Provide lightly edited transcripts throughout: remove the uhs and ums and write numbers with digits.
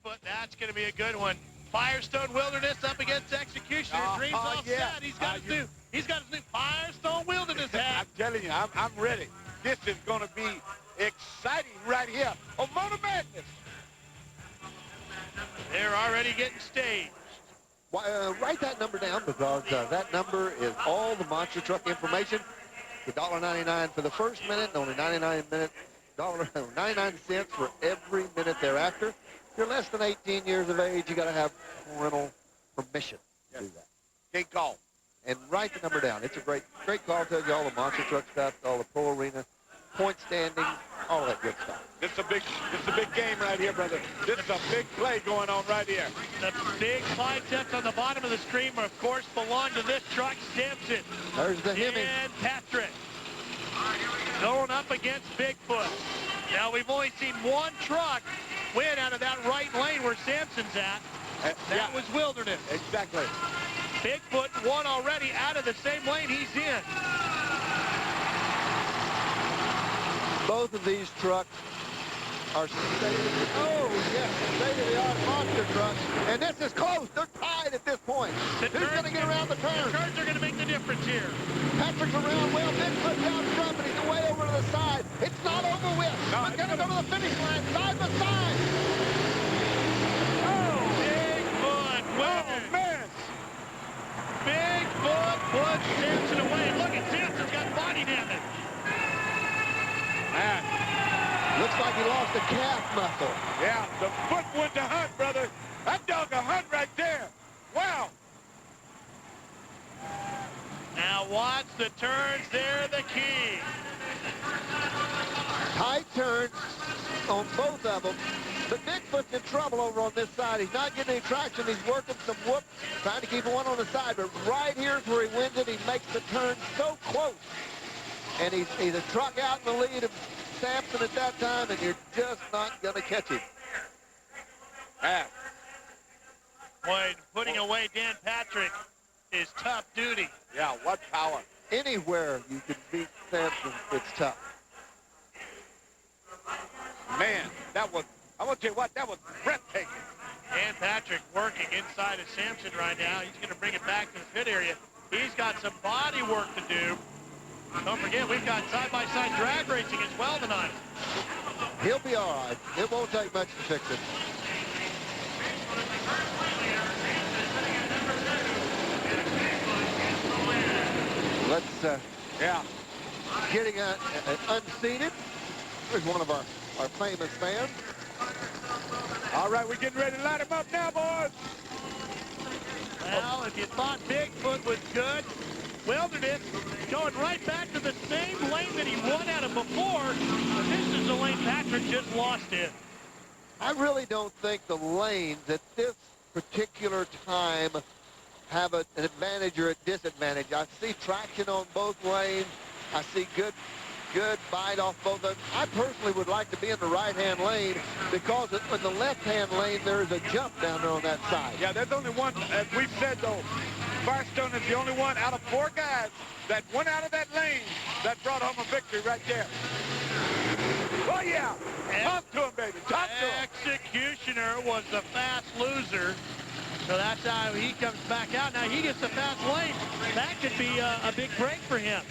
Bigfoot, that's going to be a good one. Firestone Wilderness up against Executioner. Dreams all set. He's got his new Firestone Wilderness hat. I'm telling you, I'm ready. This is going to be exciting right here on Motor Madness. They're already getting staged. Write that number down, because that number is all the monster truck information. The $1.99 for the first minute, and only 99 cents for every minute thereafter. If you're less than 18 years of age, you got to have parental permission to do that. Great call. And write the number down. It's a great call. Tells you all the monster truck stuff, all the pro arena, point standing, all that good stuff. This is a big game right here, brother. This is a big play going on right here. The big biceps on the bottom of the screen, of course, belong to this truck, Samson. There's the Hemi. And Patrick going up against Bigfoot. Now, we've only seen one truck win out of that right lane where Samson's at. That was Wilderness. Exactly. Bigfoot won already out of the same lane he's in. Both of these trucks are state-of-the-art monster trucks. And this is close. They're tied at this point. Who's going to get around the turn? The turns are going to make the difference here. Patrick's around well. Bigfoot's out front, but he's way over to the side. It's not over with. We're going to go to the finish line side by side. Oh, Bigfoot wins. Oh, man. Bigfoot puts Samson away. Look at Samson's got body damage. Man. Looks like he lost a calf muscle. Yeah, the foot went to hunt, brother. That dog a hunt right there. Wow. Now watch the turns. They're the key. Tight turns on both of them. But Bigfoot's in trouble over on this side. He's not getting any traction. He's working some whoop, trying to keep one on the side. But right here's where he wins it. He makes the turn so close. And he's a truck out in the lead of Samson at that time, and you're just not going to catch him. Boy, putting away Dan Patrick is tough duty. Yeah, what power. Anywhere you can beat Samson, it's tough. Man, that was, I want to tell you what, that was breathtaking. Dan Patrick working inside of Samson right now. He's going to bring it back to the pit area. He's got some body work to do. Don't forget, we've got side-by-side drag racing as well tonight. He'll be all right. It won't take much to fix it. Let's, getting unseated. There's one of our famous fans. All right, we're getting ready to light him up now, boys. Well, if you thought Bigfoot was good, Wilderness going right back to the same lane that he won out of before. But this is the lane Patrick just lost in. I really don't think the lanes at this particular time have an advantage or a disadvantage. I see traction on both lanes. I see good bite off both of them. I personally would like to be in the right-hand lane, because in the left-hand lane, there is a jump down there on that side. Yeah, there's only one, as we've said, though, Firestone is the only one out of 4 guys that went out of that lane that brought home a victory right there. Oh, yeah. Talk to him, baby. Talk to him. Executioner was the fast loser. So that's how he comes back out. Now he gets the fast lane. That could be a big break for him.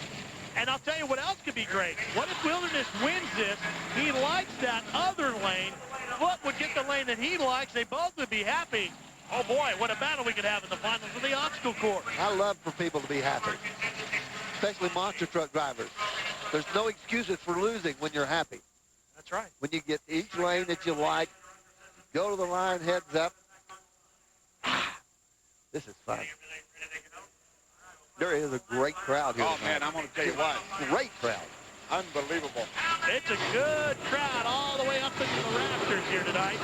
And I'll tell you what else could be great. What if Wilderness wins this? He likes that other lane. Foot would get the lane that he likes. They both would be happy. Oh, boy, what a battle we could have in the finals of the obstacle course. I love for people to be happy, especially monster truck drivers. There's no excuses for losing when you're happy. That's right. When you get each lane that you like, go to the line, heads up. This is fun. There is a great crowd here. Oh, man, I'm going to tell you what. Great crowd. Unbelievable. It's a good crowd all the way up into the rafters here tonight.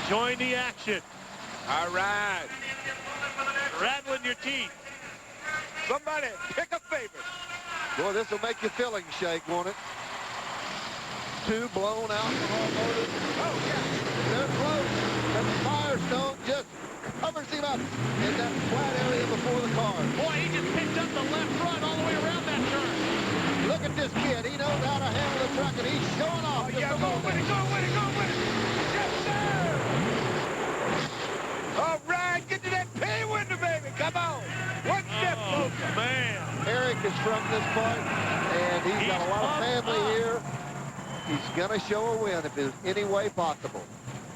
Join the action. All right. Rattling your teeth. Somebody pick a favorite. Boy, this will make your feelings shake, won't it? 2 blown alcohol motors. Oh, yeah. They're close. And the Firestone just covers him up in that flat area before the car. Boy, he just picked up the left front all the way around that turn. Look at this kid. He knows how to handle the truck, and he's showing off. Oh, yeah, go with it, go with it. from this part, and he's got a lot of family here. He's going to show a win if there's any way possible.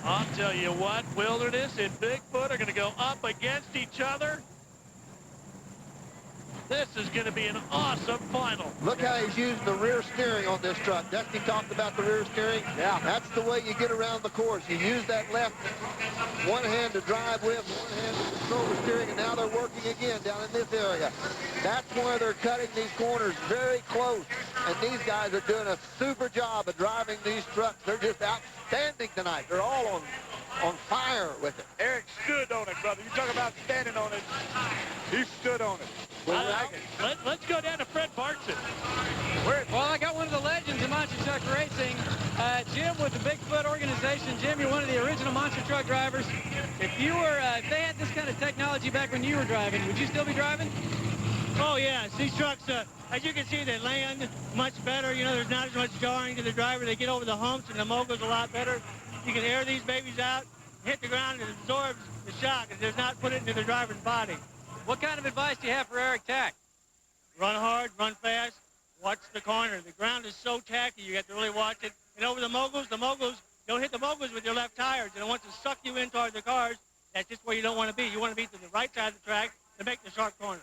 I'll tell you what, Wilderness and Bigfoot are going to go up against each other. This is going to be an awesome final. Look how he's using the rear steering on this truck. Dusty talked about the rear steering. Yeah. That's the way you get around the course. You use that left one hand to drive with, one hand to control the steering, and now they're working again down in this area. That's why they're cutting these corners very close. And these guys are doing a super job of driving these trucks. They're just outstanding tonight. They're all on fire with it. Eric stood on it, brother. You talk about standing on it. He stood on it. Let's go down to Fred Bartson. Well, I got one of the legends of monster truck racing, Jim with the Bigfoot organization. Jim, you're one of the original monster truck drivers. If they had this kind of technology back when you were driving, would you still be driving? Oh, yes. These trucks, as you can see, they land much better. You know, there's not as much jarring to the driver. They get over the humps, and the moguls a lot better. You can air these babies out, hit the ground, and it absorbs the shock. It does not put it into the driver's body. What kind of advice do you have for Eric Tack? Run hard, run fast, watch the corner. The ground is so tacky, you have to really watch it. And over the moguls, don't hit the moguls with your left tires. They want to suck you in towards the cars. That's just where you don't want to be. You want to be to the right side of the track to make the sharp corner.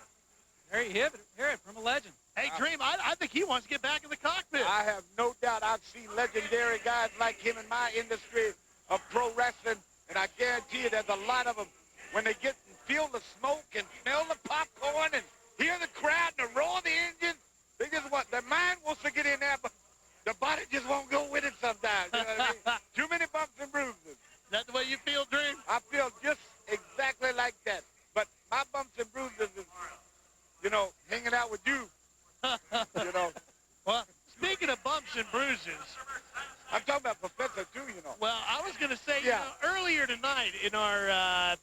There you hear it from a legend. Hey, Dream, I think he wants to get back in the cockpit. I have no doubt I've seen legendary guys like him in my industry of pro wrestling, and I guarantee you there's a lot of them when they get and feel the smoke and smell the popcorn and hear the crowd and the roar of the engine. They just want, their mind wants to get in there, but the body just won't go with it sometimes. You know what I mean? Too many bumps and bruises. Is that the way you feel, Dream? I feel just exactly like that. But my bumps and bruises is, you know, hanging out with you. You know. Well, speaking of bumps and bruises, I'm talking about Professor too, you know. well, I was going to say, Yeah. you know, earlier tonight in our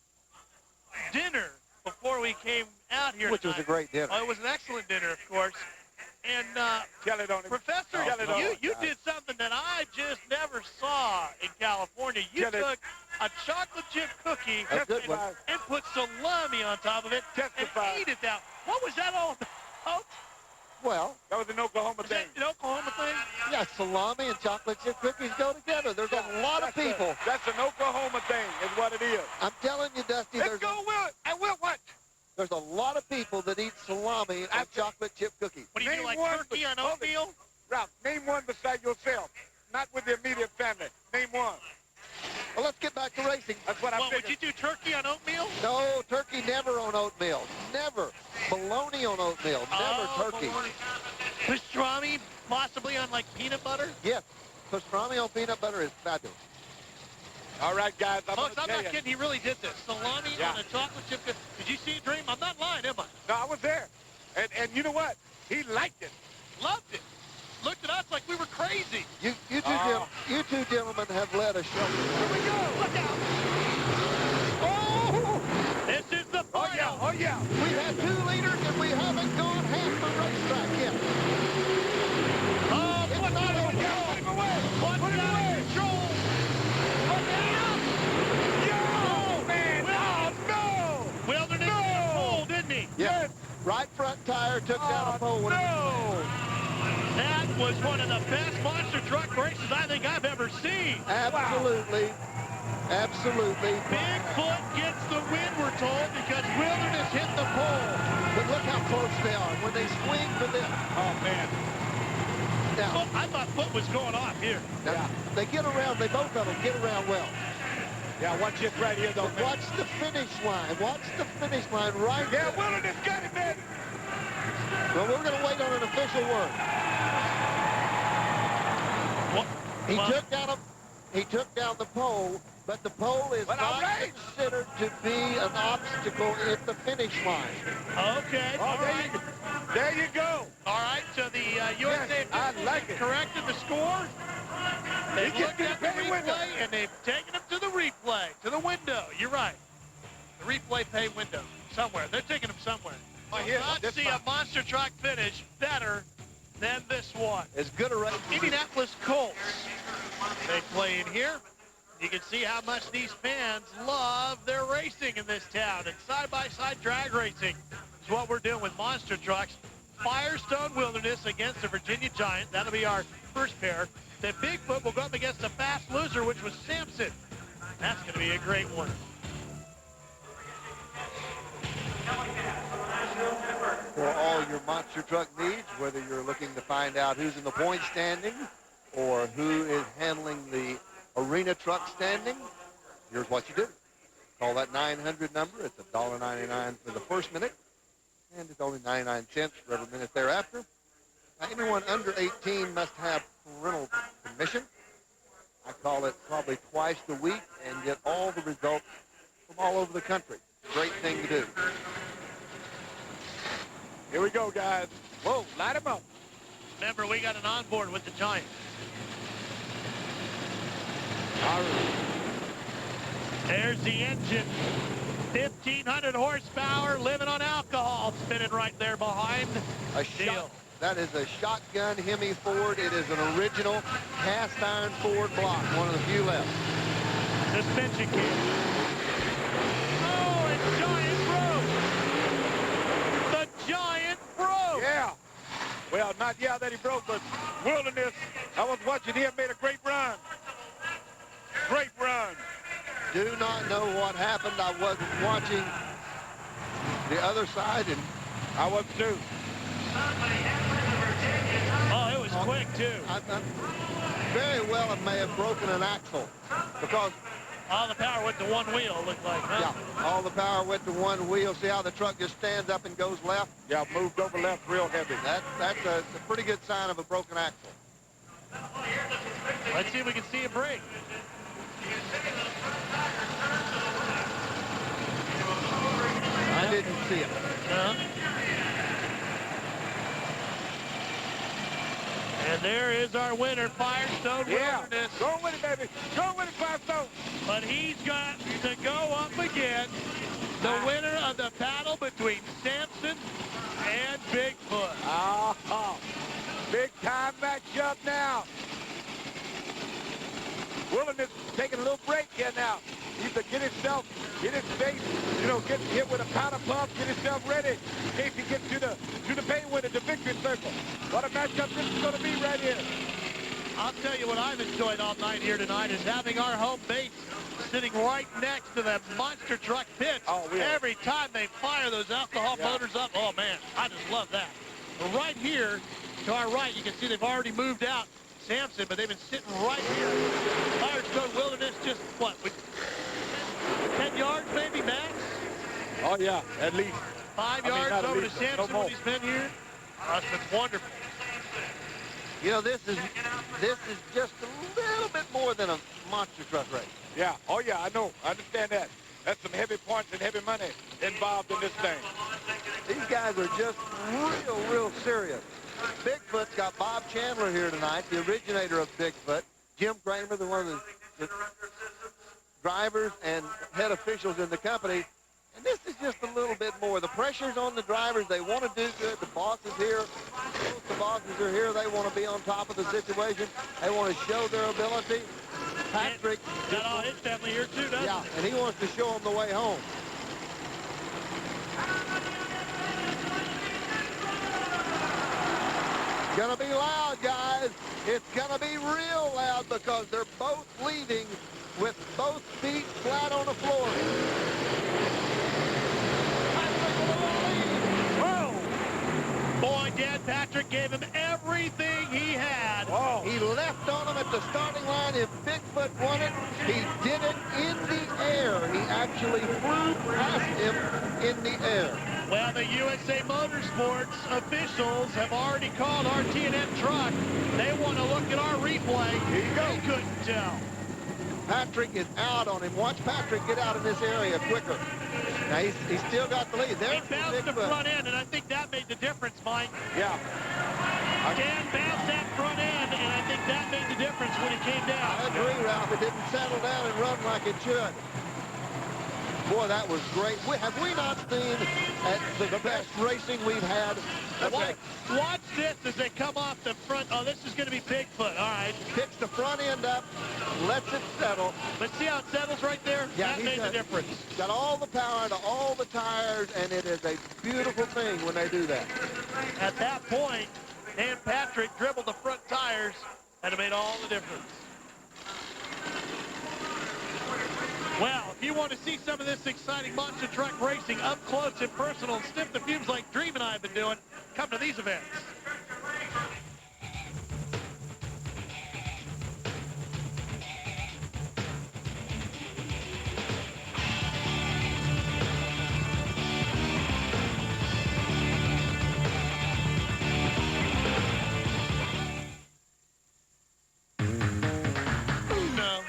dinner before we came out here Which was tonight, a great dinner. it was an excellent dinner, of course. And Tell it on him. Professor, Tell it on him. you did something that I just never saw in California. You Tell it. took a chocolate chip cookie A good one. and put salami on top of it Testify. and ate it down. What was that all about? Well, That was an Oklahoma Was that thing. an Oklahoma thing? yeah, salami and chocolate chip cookies go together. There's a lot of people. That's an Oklahoma thing is what it is. I'm telling you, Dusty, Let's go, Will. And Will, what? there's a lot of people that eat salami and chocolate chip cookies. What do you do, Name like one turkey on hold it. oatmeal? Ralph, name one beside yourself. Not with the immediate family. Name one. Well, let's get back to racing. That's what I What, would figured. you do turkey on oatmeal? No, turkey never on oatmeal. Never. Bologna on oatmeal. Never turkey. bologna. Pastrami, possibly on like peanut butter? Yes, pastrami on peanut butter is fabulous. All right, guys, I'm Folks, going I'm to tell not you. kidding. He really did this. Salami Yeah. on a chocolate chip cookie. Did you see it, Dream? I'm not lying, am I? No, I was there. And you know what? He liked it. Loved it. Looked at us like we were crazy. You two gentlemen have led a show. Here we go. Look out. Oh! This is the Oh, final. yeah. Oh, yeah. We've had 2 leaders and we haven't gone half the racetrack yet. Oh, It's what's not out of over. control? Put him away. What's Put him out away. of control? Look out. Yo, man. Oh, no. Wilderness No. took a pole, didn't he? Yes. Right front tire took down a pole. Oh, no. That was one of the best monster truck races I think I've ever seen. Absolutely. Absolutely. Bigfoot gets the win, we're told, because Wilderness hit the pole. But look how close they are when they swing for this. Oh, man. Now, I thought Foot was going off here. now they get around, they both of them get around well. Yeah, watch this right here, though, But man. watch the finish line. Watch the finish line right Yeah, there. Wilderness got it, man. Well, we're going to wait on an official word. What? He took down the pole, but the pole is But not outrage. considered to be an obstacle at the finish line. Okay, Oh, all there right. you, there you go. All right, so the USA Yes, I like it. corrected the score. They've He looked gets at the the pay window. replay, and they've taken him to the replay, to the window. You're right. The replay pay window, somewhere. They're taking him somewhere. Oh, I here, not this see one. a monster truck finish better than this one. As good a race. Indianapolis Colts. They play in here. You can see how much these fans love their racing in this town. And side-by-side drag racing is what we're doing with monster trucks. Firestone Wilderness against the Virginia Giant. That'll be our first pair. Then Bigfoot will go up against the fast loser, which was Samson. That's going to be a great one. For all your monster truck needs, whether you're looking to find out who's in the point standing or who is handling the arena truck standing, here's what you do. Call that 900 number. It's $1.99 for the first minute, and it's only 99 cents for every minute thereafter. Now, anyone under 18 must have parental permission. I call it probably twice a week and get all the results from all over the country. Great thing to do. Here we go, guys. Whoa, light him up. Remember, we got an onboard with the Giant. All right. There's the engine. 1,500 horsepower, living on alcohol, spinning right there behind. That is a shotgun Hemi Ford. It is an original cast iron Ford block, one of the few left. Suspension case. Oh, and Giant broke. The Giant broke. Yeah. Well, not yeah that he broke, but Wilderness, I was watching him, made a great run. Great run. Do not know what happened. I wasn't watching the other side, and I was too. Oh, it was quick, too. I very well it may have broken an axle because all the power went to one wheel, looked like, huh? yeah, all the power went to one wheel. See how the truck just stands up and goes left? Yeah, moved over left real heavy. That's a pretty good sign of a broken axle. Let's see if we can see a break. I didn't see it. And there is our winner, Firestone Wilderness. Go with it, baby. Go with it, Firestone. But he's got to go up against the winner of the battle between Samson and Bigfoot. Big time matchup now. Wilderness taking a little break here now. Needs to get his face, get hit with a powder puff, get himself ready in case he gets to the pay winner, the victory circle. What a matchup this is going to be right here. I'll tell you what I've enjoyed all night here tonight is having our home base sitting right next to the monster truck pits. Every time they fire those alcohol motors up, oh man, I just love that. But right here to our right, you can see they've already moved out Samson, but they've been sitting right here. Firestone Wilderness just, what, 10 yards maybe, max? Oh, yeah, at least. 5 yards over to Samson when he's been here. That's been wonderful. You know, this is just a little bit more than a monster truck race. Yeah, oh, yeah, I know. I understand that. That's some heavy points and heavy money involved in this thing. These guys are just real serious. Bigfoot's got Bob Chandler here tonight, the originator of Bigfoot. Jim Kramer, one of the drivers and head officials in the company. And this is just a little bit more. The pressure's on the drivers. They want to do good. The boss is here. Both the bosses are here. They want to be on top of the situation. They want to show their ability. Patrick. Got all his family here too, doesn't he? Yeah, and he wants to show them the way home. Gonna be loud, guys. It's gonna be real loud because they're both leading with both feet flat on the floor. Whoa! Boy, Dan Patrick gave him everything he had. Whoa. He left on him at the starting line. If Bigfoot won it, he did it in the air. He actually flew past him in the air. Well, the USA Motorsports officials have already called our T&M truck. They want to look at our replay. Here you go. They couldn't tell. Patrick is out on him. Watch Patrick get out of this area quicker. Now, he's still got the lead. He bounced the front end, and I think that made the difference, Mike. Yeah. Dan bounced that front end, and I think that made the difference when he came down. I agree, Ralph. It didn't settle down and run like it should. Boy, that was great. Have we not seen the best racing we've had? Watch this as they come off the front. Oh, this is going to be Bigfoot. All right. Picks the front end up, lets it settle. But see how it settles right there? Yeah, that made the difference. Got all the power into all the tires, and it is a beautiful thing when they do that. At that point, Dan Patrick dribbled the front tires, and it made all the difference. Well, if you want to see some of this exciting monster truck racing up close and personal and sniff the fumes like Dream and I have been doing, come to these events.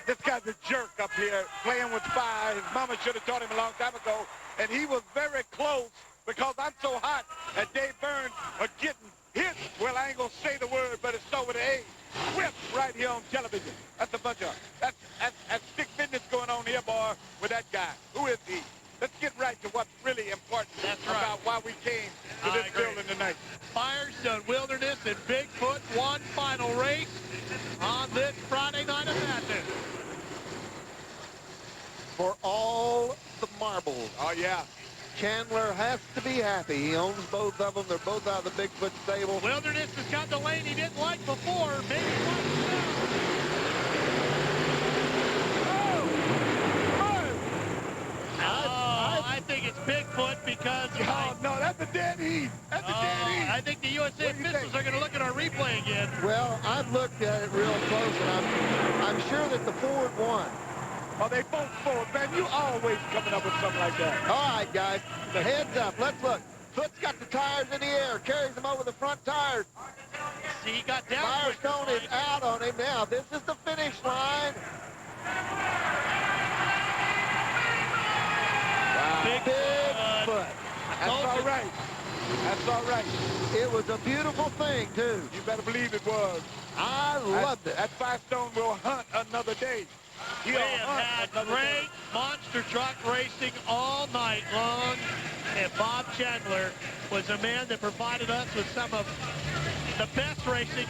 This guy's a jerk up here playing with fire. His mama should have taught him a long time ago. And he was very close because I'm so hot and Dave Burns are getting hit. Well, I ain't going to say the word, but it's start with an A. Whip right here on television. That's a bunch of, that's stick business going on here, boy, with that guy. Who is he? Let's get right to what's really important about why we came to this building tonight. Firestone Wilderness and Bigfoot, one final race on this Friday night of madness. For all the marbles. Oh, yeah. Chandler has to be happy. He owns both of them. They're both out of the Bigfoot stable. Wilderness has got the lane he didn't like before. Maybe I think it's Bigfoot because no, that's a dead heat. That's a dead heat. I think the USA officials are going to look at our replay again. Well, I've looked at it real close, and I'm sure that the Ford won. Oh, they both forward, man. You always coming up with something like that. All right, guys. Heads up. Let's look. Foot's got the tires in the air. Carries them over the front tires. See, he got down. Firestone is out on him now. This is the finish line. Wow. Bigfoot. That's all right. That's all right. It was a beautiful thing, too. You better believe it was. I loved it. That Firestone will hunt another day. We have had great monster truck racing all night long, and Bob Chandler was a man that provided us with some of the best racing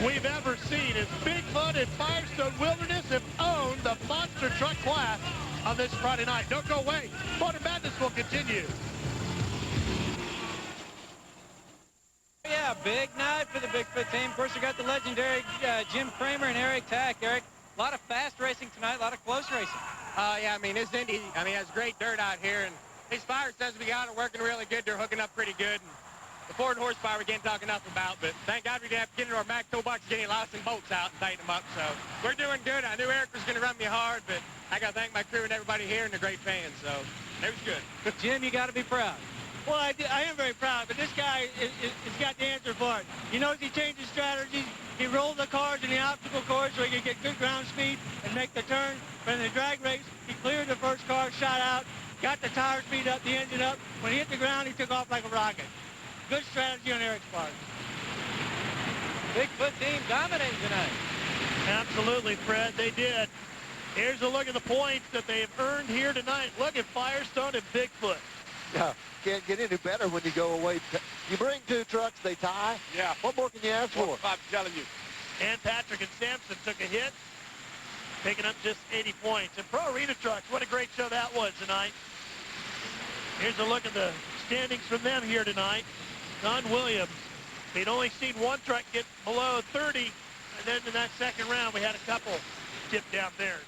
we've ever seen. As Bigfoot and Firestone Wilderness have owned the monster truck class on this Friday night. Don't go away. Motor Madness will continue. Yeah, big night for the Bigfoot team. Of course, we got the legendary Jim Kramer and Eric Tack. Eric, a lot of fast racing tonight, a lot of close racing. Yeah, I mean, this Indy, has great dirt out here, and these Firestones we got are working really good. They're hooking up pretty good. And the Ford horsepower we can't talk enough about, but thank God we didn't have to get into our Mac toolbox, get any lights and bolts out and tighten them up. So we're doing good. I knew Eric was going to run me hard, but I got to thank my crew and everybody here, and they're great fans. So it was good. Jim, you got to be proud. Well, I am very proud, but this guy has got the answer for it. He knows he changed his strategy. He rolled the cars in the obstacle course so he could get good ground speed and make the turn. But in the drag race, he cleared the first car, shot out, got the tire speed up, the engine up. When he hit the ground, he took off like a rocket. Good strategy on Eric's part. Bigfoot team dominating tonight. Absolutely, Fred, they did. Here's a look at the points that they've earned here tonight. Look at Firestone and Bigfoot. Yeah, can't get any better when you go away. You bring two trucks, they tie. Yeah. What more can you ask for? I'm telling you. And Patrick and Samson took a hit, picking up just 80 points. And Pro Arena Trucks, what a great show that was tonight. Here's a look at the standings from them here tonight. Don Williams, they'd only seen one truck get below 30, and then in that second round, we had a couple dip down there.